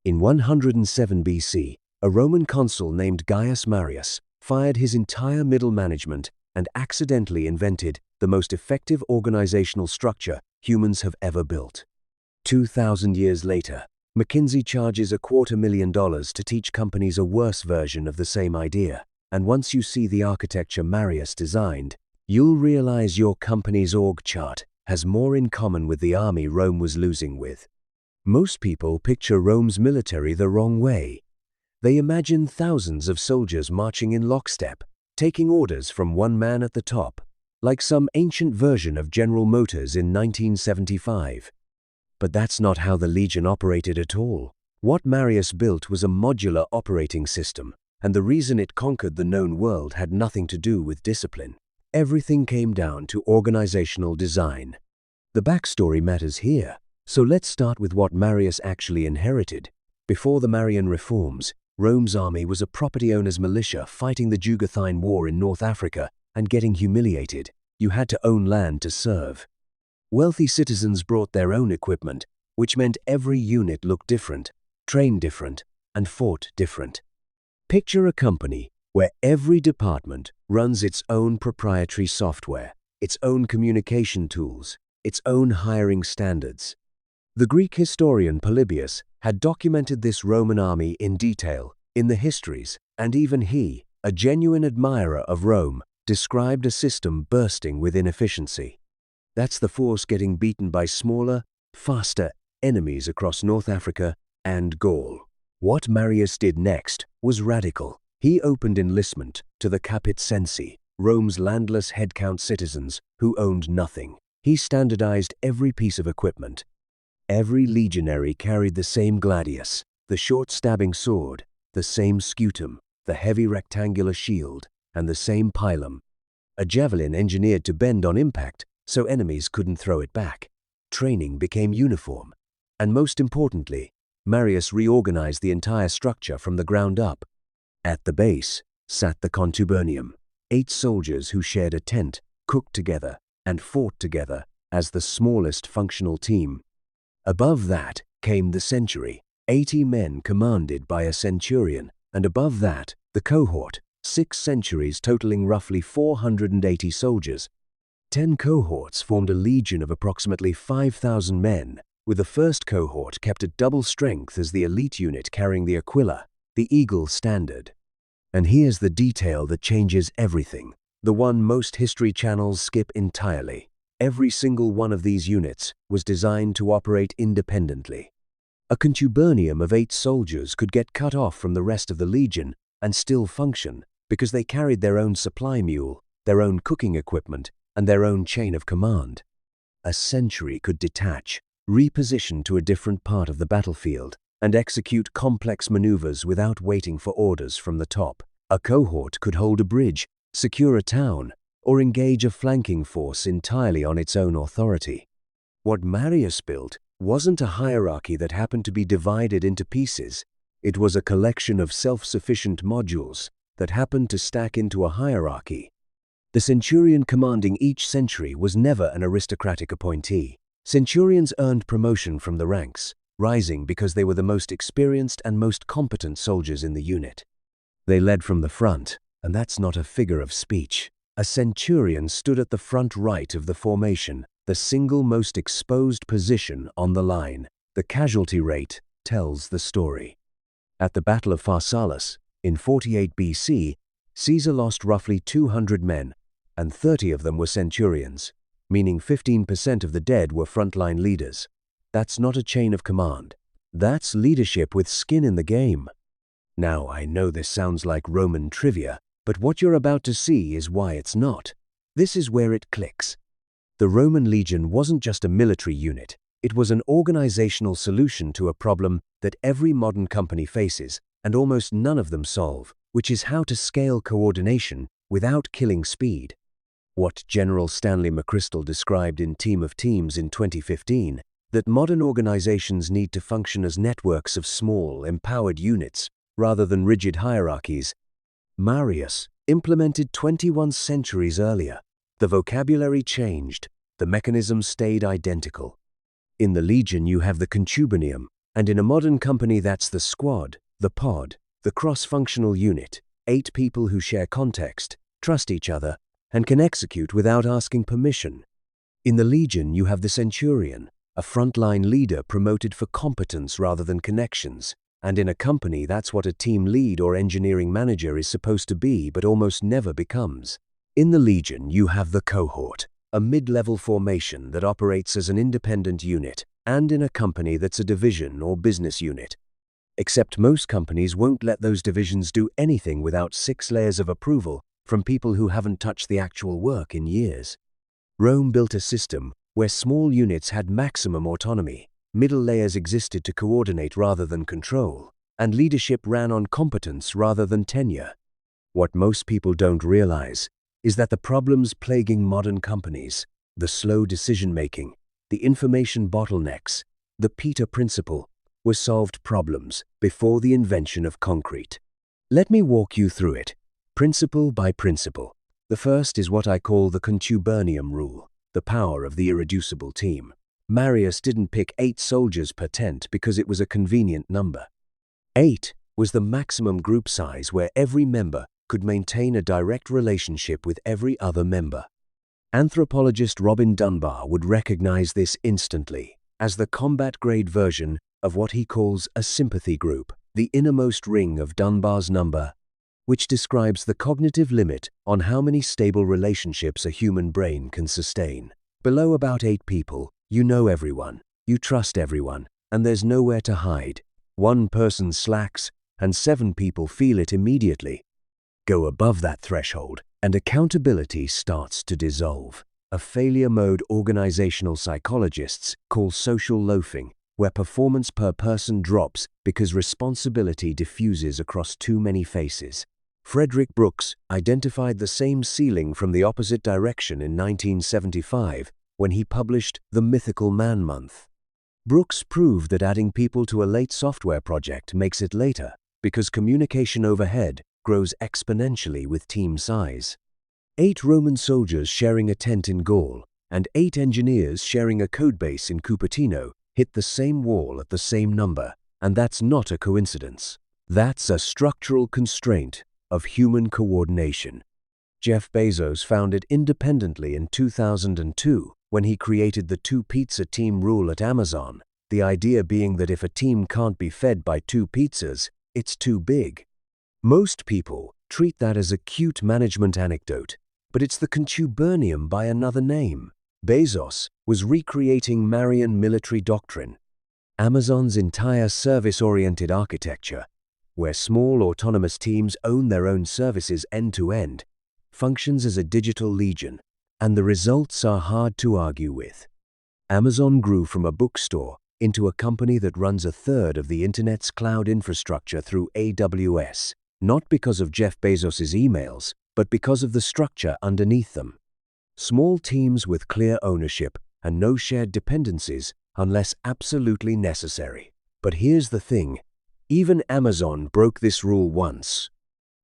In 107 BC, a Roman consul named Gaius Marius fired his entire middle management and accidentally invented the most effective organizational structure humans have ever built. 2,000 years later, McKinsey charges $250,000 to teach companies a worse version of the same idea, and once you see the architecture Marius designed, you'll realize your company's org chart has more in common with the army Rome was losing with. Most people picture Rome's military the wrong way. They imagine thousands of soldiers marching in lockstep, taking orders from one man at the top, like some ancient version of General Motors in 1975. But that's not how the legion operated at all. What Marius built was a modular operating system, and the reason it conquered the known world had nothing to do with discipline. Everything came down to organizational design. The backstory matters here, so let's start with what Marius actually inherited. Before the Marian reforms, Rome's army was a property owner's militia fighting the Jugothine War in North Africa and getting humiliated. You had to own land to serve. Wealthy citizens brought their own equipment, which meant every unit looked different, trained different, and fought different. Picture a company where every department runs its own proprietary software, its own communication tools, its own hiring standards. The Greek historian Polybius had documented this Roman army in detail in the histories, and even he, a genuine admirer of Rome, described a system bursting with inefficiency. That's the force getting beaten by smaller, faster enemies across North Africa and Gaul. What Marius did next was radical. He opened enlistment to the capit censi, Rome's landless headcount citizens who owned nothing. He standardized every piece of equipment. Every legionary carried the same gladius, the short stabbing sword, the same scutum, the heavy rectangular shield, and the same pilum. A javelin engineered to bend on impact so enemies couldn't throw it back. Training became uniform. And most importantly, Marius reorganized the entire structure from the ground up. At the base sat the contubernium, 8 soldiers who shared a tent, cooked together, and fought together as the smallest functional team. Above that came the century, 80 men commanded by a centurion, and above that, the cohort, 6 centuries totaling roughly 480 soldiers. 10 cohorts formed a legion of approximately 5,000 men, with the first cohort kept at double strength as the elite unit carrying the Aquila, the Eagle standard. And here's the detail that changes everything, the one most history channels skip entirely. Every single one of these units was designed to operate independently. A contubernium of 8 soldiers could get cut off from the rest of the legion and still function because they carried their own supply mule, their own cooking equipment, and their own chain of command. A century could detach, reposition to a different part of the battlefield, and execute complex maneuvers without waiting for orders from the top. A cohort could hold a bridge, secure a town, or engage a flanking force entirely on its own authority. What Marius built wasn't a hierarchy that happened to be divided into pieces. It was a collection of self-sufficient modules that happened to stack into a hierarchy. The centurion commanding each century was never an aristocratic appointee. Centurions earned promotion from the ranks, rising because they were the most experienced and most competent soldiers in the unit. They led from the front, and that's not a figure of speech. A centurion stood at the front right of the formation, the single most exposed position on the line. The casualty rate tells the story. At the Battle of Pharsalus, in 48 BC, Caesar lost roughly 200 men, and 30 of them were centurions, meaning 15% of the dead were frontline leaders. That's not a chain of command. That's leadership with skin in the game. Now, I know this sounds like Roman trivia, but what you're about to see is why it's not. This is where it clicks. The Roman legion wasn't just a military unit. It was an organizational solution to a problem that every modern company faces, and almost none of them solve, which is how to scale coordination without killing speed. What General Stanley McChrystal described in Team of Teams in 2015, that modern organizations need to function as networks of small, empowered units rather than rigid hierarchies. Marius implemented 21 centuries earlier. The vocabulary changed, the mechanism stayed identical. In the legion you have the contubernium, And in a modern company, that's the squad, the pod, the cross-functional unit, 8 people who share context, trust each other, and can execute without asking permission. In the Legion, you have the centurion, a frontline leader promoted for competence rather than connections. And in a company, that's what a team lead or engineering manager is supposed to be, but almost never becomes. In the Legion, you have the cohort, a mid-level formation that operates as an independent unit, and in a company that's a division or business unit. Except most companies won't let those divisions do anything without 6 layers of approval from people who haven't touched the actual work in years. Rome built a system where small units had maximum autonomy, middle layers existed to coordinate rather than control, and leadership ran on competence rather than tenure. What most people don't realize is that the problems plaguing modern companies, the slow decision-making, the information bottlenecks, the Peter principle, were solved problems before the invention of concrete. Let me walk you through it, principle by principle. The first is what I call the contubernium rule, the power of the irreducible team. Marius didn't pick 8 soldiers per tent because it was a convenient number. 8 was the maximum group size where every member could maintain a direct relationship with every other member. Anthropologist Robin Dunbar would recognize this instantly as the combat-grade version of what he calls a sympathy group, the innermost ring of Dunbar's number, which describes the cognitive limit on how many stable relationships a human brain can sustain. Below about 8 people, you know everyone, you trust everyone, and there's nowhere to hide. 1 person slacks, and 7 people feel it immediately. Go above that threshold, and accountability starts to dissolve. A failure mode organizational psychologists call social loafing, where performance per person drops because responsibility diffuses across too many faces. Frederick Brooks identified the same ceiling from the opposite direction in 1975 when he published The Mythical Man Month. Brooks proved that adding people to a late software project makes it later because communication overhead grows exponentially with team size. 8 Roman soldiers sharing a tent in Gaul and 8 engineers sharing a codebase in Cupertino hit the same wall at the same number, and that's not a coincidence. That's a structural constraint of human coordination. Jeff Bezos found it independently in 2002 when he created the 2-pizza team rule at Amazon, the idea being that if a team can't be fed by 2 pizzas, it's too big. Most people treat that as a cute management anecdote, but it's the contubernium by another name. Bezos was recreating Marian military doctrine. Amazon's entire service-oriented architecture, where small autonomous teams own their own services end-to-end, functions as a digital legion, and the results are hard to argue with. Amazon grew from a bookstore into a company that runs 1/3 of the internet's cloud infrastructure through AWS, not because of Jeff Bezos's emails, but because of the structure underneath them. Small teams with clear ownership and no shared dependencies unless absolutely necessary. But here's the thing, even Amazon broke this rule once.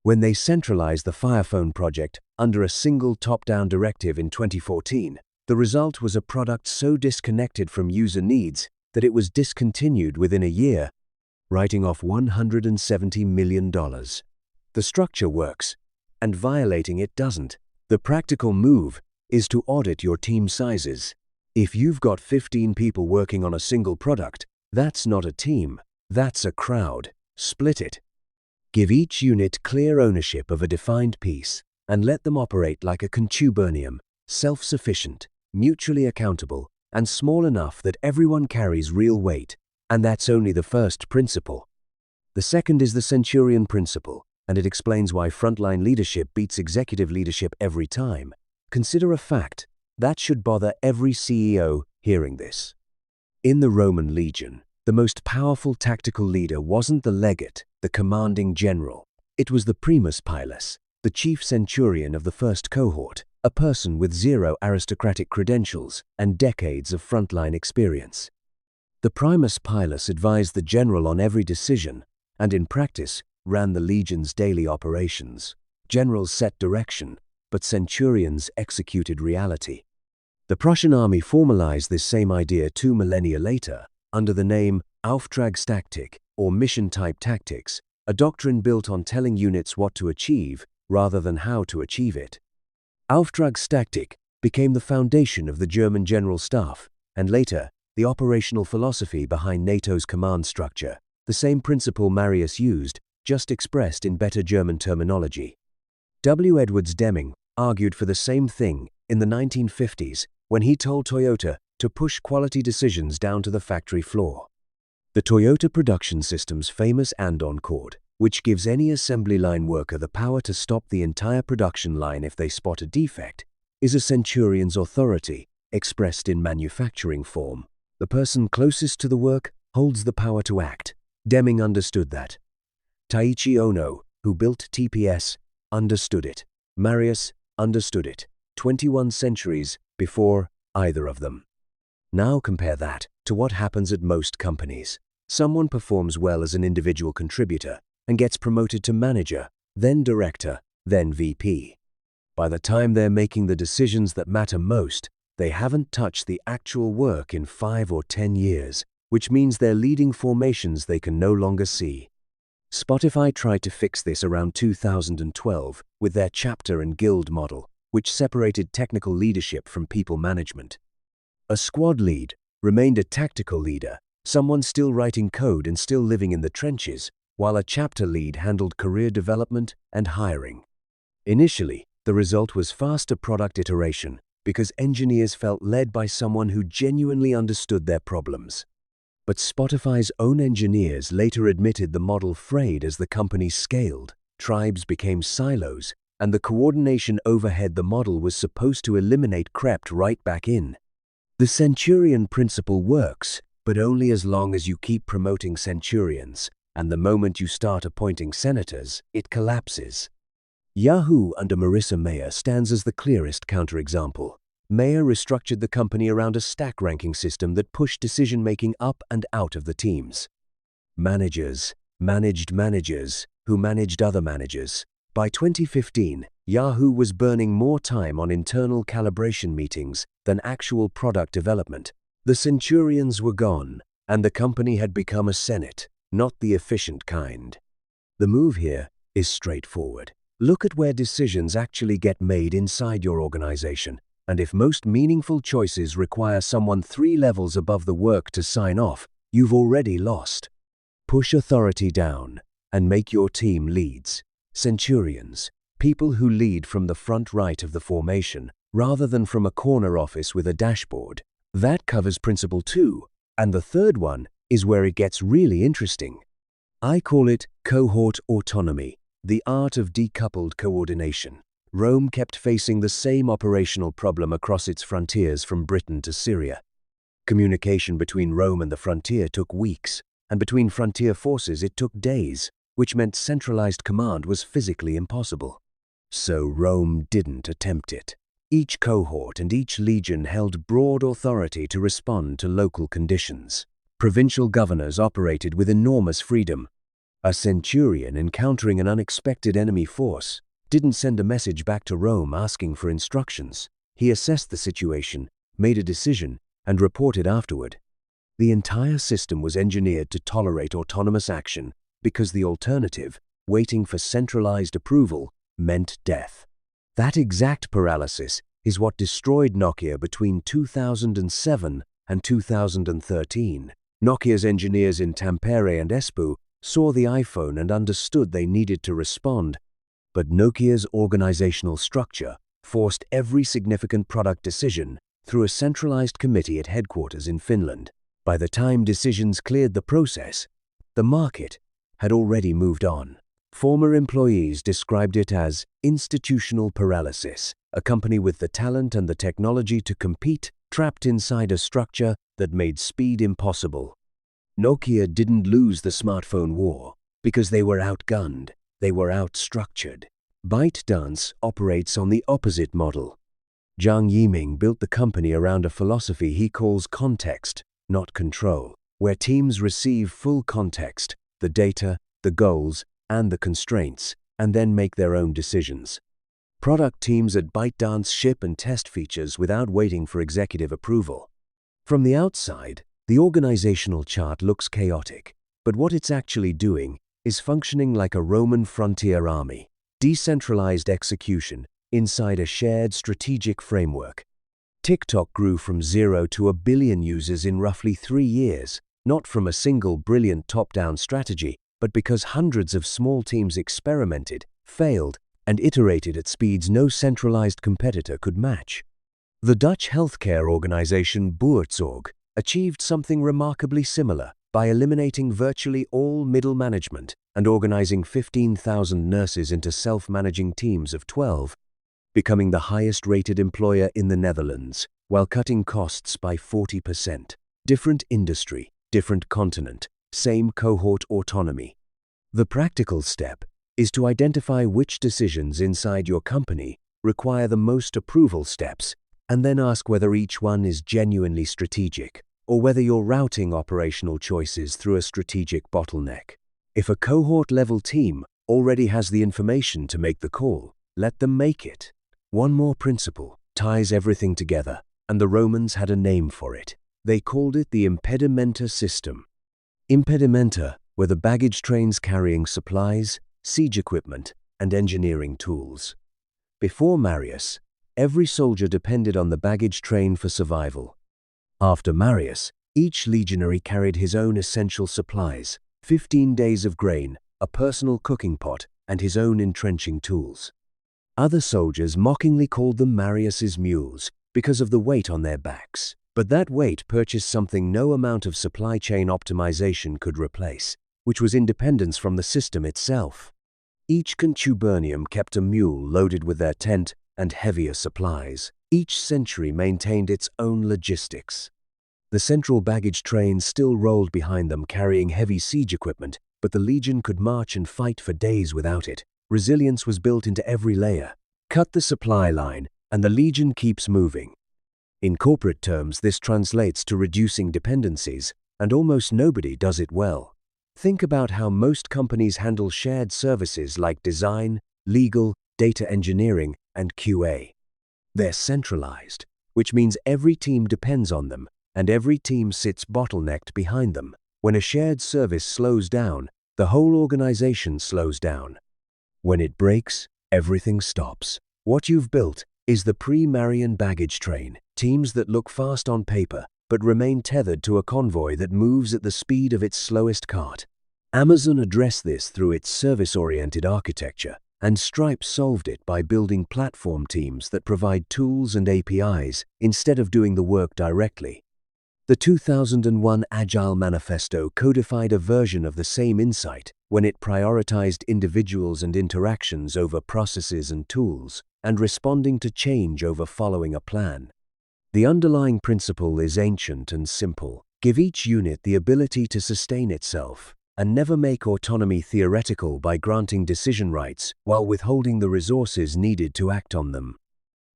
When they centralized the Fire Phone project under a single top-down directive in 2014, the result was a product so disconnected from user needs that it was discontinued within a year, writing off $170 million. The structure works, and violating it doesn't. The practical move is to audit your team sizes. If you've got 15 people working on a single product, that's not a team, that's a crowd. Split it. Give each unit clear ownership of a defined piece and let them operate like a contubernium, self-sufficient, mutually accountable, and small enough that everyone carries real weight. And that's only the first principle. The second is the centurion principle, and it explains why frontline leadership beats executive leadership every time. Consider a fact that should bother every CEO hearing this. In the Roman legion, the most powerful tactical leader wasn't the legate, the commanding general. It was the primus pilus, the chief centurion of the first cohort, a person with 0 aristocratic credentials and decades of frontline experience. The primus pilus advised the general on every decision, and in practice ran the legion's daily operations. Generals set direction, but centurions executed reality. The Prussian army formalized this same idea 2 millennia later under the name Auftragstaktik, or mission-type tactics, a doctrine built on telling units what to achieve rather than how to achieve it. Auftragstaktik became the foundation of the German General Staff, and later, the operational philosophy behind NATO's command structure, the same principle Marius used, just expressed in better German terminology. W. Edwards Deming argued for the same thing in the 1950s when he told Toyota to push quality decisions down to the factory floor. The Toyota production system's famous andon cord, which gives any assembly line worker the power to stop the entire production line if they spot a defect, is a centurion's authority expressed in manufacturing form. The person closest to the work holds the power to act. Deming understood that. Taiichi Ohno, who built TPS, understood it. Marius understood it 21 centuries before either of them. Now compare that to what happens at most companies. Someone performs well as an individual contributor and gets promoted to manager, then director, then VP. By the time they're making the decisions that matter most, they haven't touched the actual work in 5 or 10 years, which means they're leading formations they can no longer see. Spotify tried to fix this around 2012 with their chapter and guild model, which separated technical leadership from people management. A squad lead remained a tactical leader, someone still writing code and still living in the trenches, while a chapter lead handled career development and hiring. Initially, the result was faster product iteration because engineers felt led by someone who genuinely understood their problems. But Spotify's own engineers later admitted the model frayed as the company scaled, tribes became silos, and the coordination overhead the model was supposed to eliminate crept right back in. The centurion principle works, but only as long as you keep promoting centurions, and the moment you start appointing senators, it collapses. Yahoo under Marissa Mayer stands as the clearest counterexample. Mayer restructured the company around a stack ranking system that pushed decision-making up and out of the teams. Managers managed managers who managed other managers. By 2015, Yahoo was burning more time on internal calibration meetings than actual product development. The centurions were gone, and the company had become a senate, not the efficient kind. The move here is straightforward. Look at where decisions actually get made inside your organization, and if most meaningful choices require someone 3 levels above the work to sign off, you've already lost. Push authority down and make your team leads. Centurions, people who lead from the front right of the formation, rather than from a corner office with a dashboard. That covers principle 2, and the third one is where it gets really interesting. I call it cohort autonomy, the art of decoupled coordination. Rome kept facing the same operational problem across its frontiers from Britain to Syria. Communication between Rome and the frontier took weeks, and between frontier forces it took days, which meant centralized command was physically impossible. So Rome didn't attempt it. Each cohort and each legion held broad authority to respond to local conditions. Provincial governors operated with enormous freedom. A centurion encountering an unexpected enemy force didn't send a message back to Rome asking for instructions. He assessed the situation, made a decision, and reported afterward. The entire system was engineered to tolerate autonomous action because the alternative, waiting for centralized approval, meant death. That exact paralysis is what destroyed Nokia between 2007 and 2013. Nokia's engineers in Tampere and Espoo saw the iPhone and understood they needed to respond, but Nokia's organizational structure forced every significant product decision through a centralized committee at headquarters in Finland. By the time decisions cleared the process, the market had already moved on. Former employees described it as institutional paralysis, a company with the talent and the technology to compete, trapped inside a structure that made speed impossible. Nokia didn't lose the smartphone war because they were outgunned, they were outstructured. ByteDance operates on the opposite model. Jiang Yiming built the company around a philosophy he calls context, not control, where teams receive full context, the data, the goals, and the constraints, and then make their own decisions. Product teams at ByteDance ship and test features without waiting for executive approval. From the outside, The organizational chart looks chaotic, but what it's actually doing is functioning like a Roman frontier army, decentralized execution inside a shared strategic framework. TikTok grew from 0 to 1 billion users in roughly 3 years, not from a single brilliant top-down strategy, but because hundreds of small teams experimented, failed, and iterated at speeds no centralized competitor could match. The Dutch healthcare organization Buurtzorg achieved something remarkably similar by eliminating virtually all middle management and organizing 15,000 nurses into self-managing teams of 12, becoming the highest-rated employer in the Netherlands, while cutting costs by 40%. Different industry, different continent, same cohort autonomy. The practical step is to identify which decisions inside your company require the most approval steps, and then ask whether each one is genuinely strategic, or whether you're routing operational choices through a strategic bottleneck. If a cohort-level team already has the information to make the call, let them make it. One more principle ties everything together, and the Romans had a name for it. They called it the impedimenta system. Impedimenta were the baggage trains carrying supplies, siege equipment, and engineering tools. Before Marius, every soldier depended on the baggage train for survival. After Marius, each legionary carried his own essential supplies, 15 days of grain, a personal cooking pot, and his own entrenching tools. Other soldiers mockingly called them Marius's mules because of the weight on their backs. But that weight purchased something no amount of supply chain optimization could replace, which was independence from the system itself. Each contubernium kept a mule loaded with their tent and heavier supplies. Each century maintained its own logistics. The central baggage train still rolled behind them carrying heavy siege equipment, but the legion could march and fight for days without it. Resilience was built into every layer. Cut the supply line, and the legion keeps moving. In corporate terms, this translates to reducing dependencies, and almost nobody does it well. Think about how most companies handle shared services like design, legal, data engineering, and QA. They're centralized, which means every team depends on them, and every team sits bottlenecked behind them. When a shared service slows down, the whole organization slows down. When it breaks, everything stops. What you've built is the pre-Marian baggage train, teams that look fast on paper, but remain tethered to a convoy that moves at the speed of its slowest cart. Amazon addressed this through its service-oriented architecture, and Stripe solved it by building platform teams that provide tools and APIs instead of doing the work directly. The 2001 Agile Manifesto codified a version of the same insight when it prioritized individuals and interactions over processes and tools, and responding to change over following a plan. The underlying principle is ancient and simple. Give each unit the ability to sustain itself, and never make autonomy theoretical by granting decision rights while withholding the resources needed to act on them.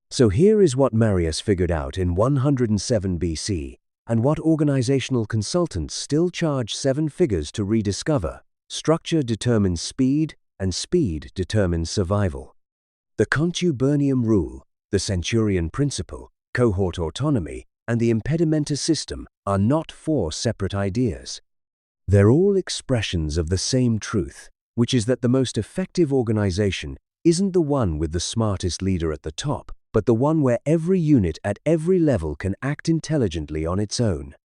So here is what Marius figured out in 107 BC, and what organizational consultants still charge 7 figures to rediscover. Structure determines speed, and speed determines survival. The contubernium rule, the centurion principle, cohort autonomy, and the impedimenta system are not 4 separate ideas. They're all expressions of the same truth, which is that the most effective organization isn't the one with the smartest leader at the top, but the one where every unit at every level can act intelligently on its own.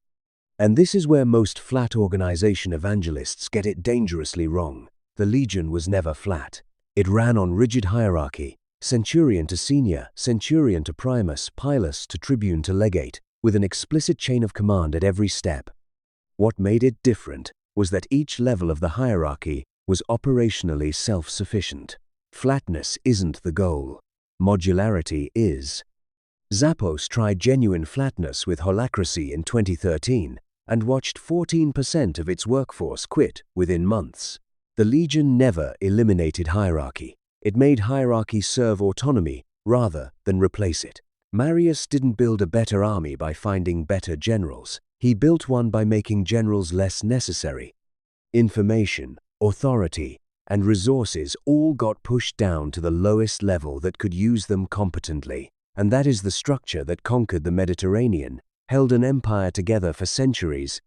And this is where most flat organization evangelists get it dangerously wrong. The legion was never flat. It ran on rigid hierarchy, centurion to senior, centurion to primus, pilus to tribune to legate, with an explicit chain of command at every step. What made it different was that each level of the hierarchy was operationally self-sufficient. Flatness isn't the goal. Modularity is. Zappos tried genuine flatness with holacracy in 2013 and watched 14% of its workforce quit within months. The Legion never eliminated hierarchy. It made hierarchy serve autonomy rather than replace it. Marius didn't build a better army by finding better generals. He built one by making generals less necessary. Information, authority, and resources all got pushed down to the lowest level that could use them competently, and that is the structure that conquered the Mediterranean held an empire together for centuries,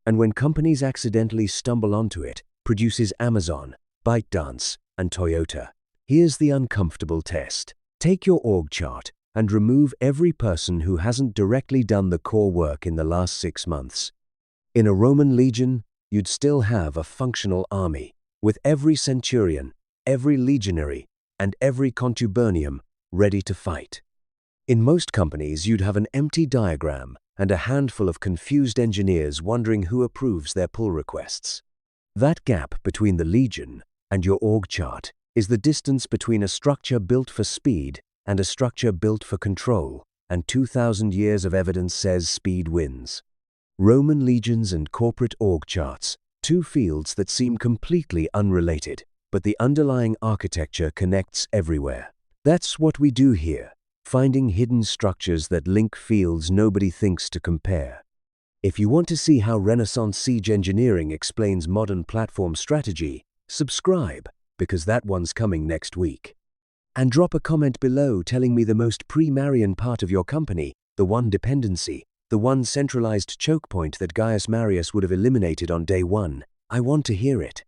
and when companies accidentally stumble onto it, produces Amazon, ByteDance, and Toyota. Here's the uncomfortable test. Take your org chart and remove every person who hasn't directly done the core work in the last 6 months. In a Roman legion, you'd still have a functional army, with every centurion, every legionary, and every contubernium ready to fight. In most companies, you'd have an empty diagram and a handful of confused engineers wondering who approves their pull requests. That gap between the legion and your org chart is the distance between a structure built for speed and a structure built for control, and 2,000 years of evidence says speed wins. Roman legions and corporate org charts, two fields that seem completely unrelated, but the underlying architecture connects everywhere. That's what we do here, finding hidden structures that link fields nobody thinks to compare. If you want to see how Renaissance siege engineering explains modern platform strategy, subscribe, because that one's coming next week. And drop a comment below telling me the most pre-Marian part of your company, the one dependency, the one centralized choke point that Gaius Marius would have eliminated on day 1. I want to hear it.